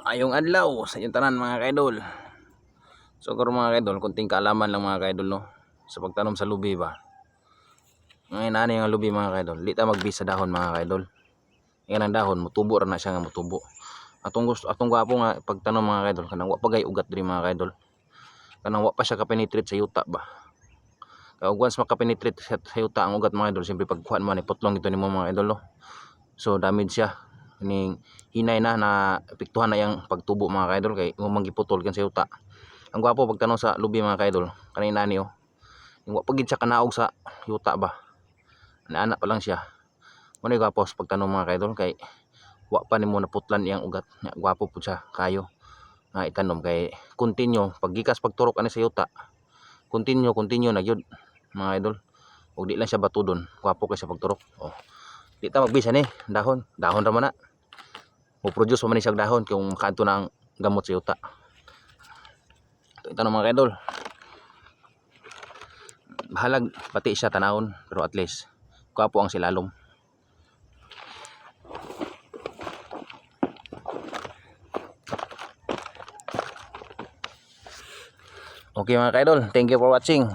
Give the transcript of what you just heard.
Ayong adlaw sa inyong tanan mga kaidol. So karon mga kaidol, kunting kaalaman lang mga kaidol no sa pagtanom sa lubi ba. Ngayon ani nga lubi mga kaidol, di ta magbisa dahon mga kaidol. Yan ang dahon, mutubo ra na siya nga mutubo. Atong gwapo nga pagtanom mga kaidol, kanang wa pa gay ugat diri mga kaidol. Kanang wa pa siya ka-penetrate sa yuta ba. Kaya once maka-penetrate sa yuta ang ugat mga kaidol, siyempre pagkuhan mo ni putlong ito nimo mga kaidol no. So damage siya. Ning hinay na epektuhan na yang pagtubo mga kaidol kay umang giputol kan sa yuta. Ang gwapo pagtanaw sa lubi mga kaidol, kanina ni yung wa pagid siya kanaog sa yuta ba. Ana pa lang siya. Muna gwapo sa pagtanom mga kaidol kay wa pa nimo naputlan iyang ugat. Gwapo pud siya kayo nga itanom kay continue paggikas pagturok ani sa yuta. Continue na gyud mga idol. Ug di lang siya batudon, gwapo kay sa pagturok. Oh. Di ta magbisa ni dahon ra man na. Mo produce man ni siya dahon kung makaadto na ang gamot sa yuta. Ito na mga kaidol. Bahalag pati siya tanahon pero at least gwapo ang silalom. Okay mga kaidol, thank you for watching.